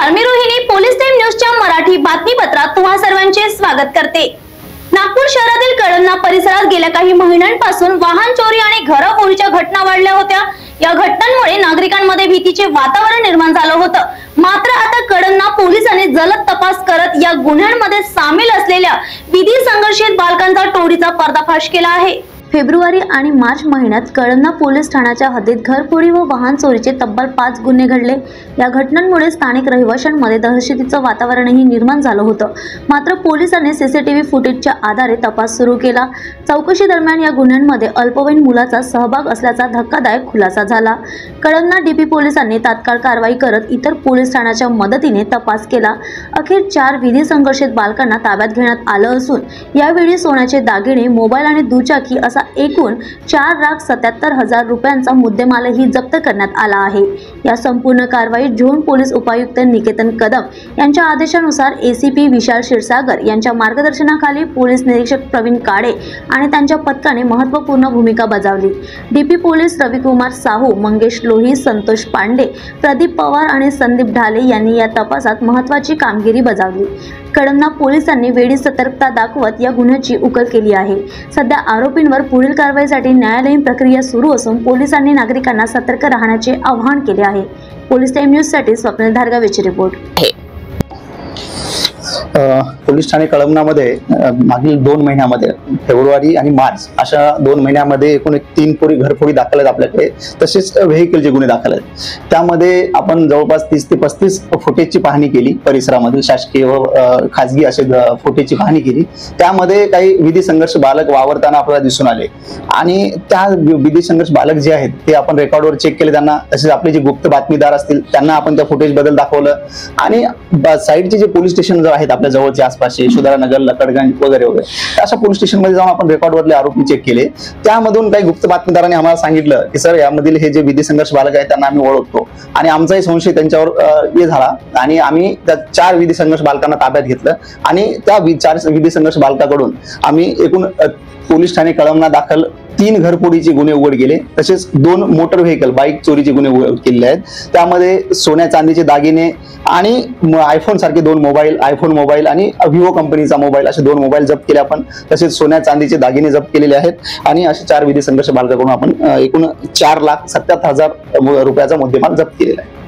नमस्कार, मी Rohini police time न्यूजच्या मराठी बातमीपत्रात तुम्हा सर्वांचे स्वागत करते। नागपूर शहरातील कळमना परिसरात गेल्या काही महिन्यांपासून वाहन चोरी आणि घरफोडीच्या घटना वाढल्या होत्या। या घटनांमुळे नागरिकांमध्ये भीतीचे वातावरण निर्माण झालं होतं। मात्र आता कळमना पोलिसांनी जलद तपास करत या गुन्ह्यांमध्ये सामील असलेल्या विधी संघर्षित बालकांचा टोळीचा पर्दाफाश केला आहे। फेब्रुवारी आणि मार्च महिन्यात कळमना पोलीस ठाण्याच्या हद्दीत घरफोडी व वाहन चोरीचे तब्बल 5 गुन्हे घडले। या घटनांमुळे स्थानिक रहिवाशांमध्ये दहशतीचं वातावरणही निर्माण झालं होतं। मात्र पोलिसांनी सीसीटीव्ही फुटेजच्या आधारे तपास सुरू केला। चौकशी दरम्यान या गुन्ह्यांमध्ये अल्पवयीन मुलाचा सहभाग असल्याचा धक्कादायक खुलासा झाला। कळमना डीपी पोलिसांनी तात्काळ कारवाई करत इतर पोलीस ठाण्याच्या मदतीने तपास केला। अखेर 4 विधी संघर्षित बालकांना ताब्यात घेण्यात आलं असून यावेळी सोन्याचे दागिने, मोबाईल आणि दुचाकी असा एकूण 4,77,000 रुपयांचा मुद्देमालही जप्त करण्यात आला आहे। या संपूर्ण कारवाईत झोन पोलीस उपायुक्त निकेतन कदम यांच्या आदेशानुसार एसीपी विशाल क्षीरसागर यांच्या मार्गदर्शनाखाली पोलीस निरीक्षक प्रवीण काळे आणि त्यांच्या पथकाने महत्त्वपूर्ण भूमिका बजावली। डीपी पोलीस रविकुमार साहू, मंगेश लोही, संतोष पांडे, प्रदीप पवार आणि संदीप ढाले यांनी या तपासात महत्त्वाची कामगिरी बजावली। कळमना पोलिसांनी वेळी सतर्कता दाखवत या गुन्ह्याची उकल केली आहे। सध्या आरोपींवर पुढील कारवाईसाठी न्यायालयीन प्रक्रिया सुरू असून पोलिसांनी नागरिकांना सतर्क राहण्याचे आवाहन केले आहे। पोलीस टाइम न्यूज साठी स्वप्नील धारगावेची रिपोर्ट आहे। पोलीस ठाणे कळमनामध्ये मागील 2 महिन्यामध्ये फेब्रुवारी आणि मार्च अशा 2 महिन्यामध्ये एकूण 3 घरफोडी दाखल आहेत आपल्याकडे। तसेच व्हेकलचे गुन्हे दाखल आहेत। त्यामध्ये आपण जवळपास 30 ते 35 फुटेजची पाहणी केली। परिसरामधील शासकीय व खासगी असे फुटेजची पाहणी केली। त्यामध्ये काही विधी संघर्ष बालक वावरताना आपल्याला दिसून आले आणि त्या विधी संघर्ष बालक जे आहेत ते आपण रेकॉर्डवर चेक केले त्यांना। तसेच आपले जे गुप्त बातमीदार असतील त्यांना आपण त्या फुटेज बद्दल दाखवलं आणि साईडचे जे पोलीस स्टेशन आहेत आपल्या जवळचे आसपासचे यशोधरानगर, लकडगंज वगैरे वगैरे अशा पोलीस स्टेशन मध्ये जाऊन आपण रेकॉर्डवरले आरोपी चेक केले। त्यामधून काही गुप्त बातमीदारांनी आम्हाला सांगितलं की सर यामधील हे जे विधी संघर्ष बालक आहेत त्यांना आम्ही ओळखतो आणि आमचाही संशय त्यांच्यावर ये झाला आणि आम्ही त्या 4 विधी संघर्ष बालकांना ताब्यात घेतलं आणि त्या 4 विधी संघर्ष बालकाकडून आम्ही एकूण पोलीस ठाणे कळमना दाखल 3 घरफोडीचे गुन्हे उघड केले। तसेच 2 मोटर व्हेकल बाईक चोरीचे गुन्हे उघड केलेले आहेत। त्यामध्ये सोन्या चांदीचे दागिने आणि आयफोन सारखे 2 मोबाईल, आयफोन मोबाईल आणि विवो कंपनीचा मोबाईल असे 2 मोबाईल जप्त केले आपण। तसेच सोन्या चांदीचे दागिने जप्त केलेले आहेत आणि असे 4 विधी संघर्ष बालकाकडून आपण एकूण 4,77,000 रुपयाचा मुद्देमाल जप्त केलेला आहे।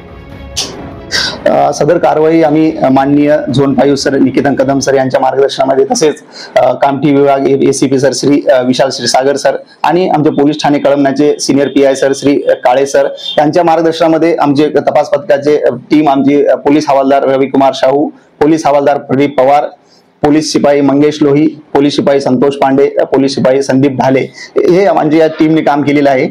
सदर कारवाई आम्ही माननीय झोन पायू सर निकेतन कदम सर यांच्या मार्गदर्शनामध्ये तसेच कामठी विभाग ACP sir Shri Vishal Kshirsagar sir आणि आमचे पोलीस ठाणे कळमनाचे senior PI sir Shri Kale sir यांच्या मार्गदर्शनामध्ये आमचे तपास पथकाचे टीम, आमचे पोलीस हवालदार रविकुमार साहू, पोलीस हवालदार प्रदीप पवार, पोलीस शिपाई मंगेश लोही, पोलीस शिपाई संतोष पांडे, पोलीस शिपाई संदीप ढाले हे म्हणजे या टीमने काम केलेलं आहे।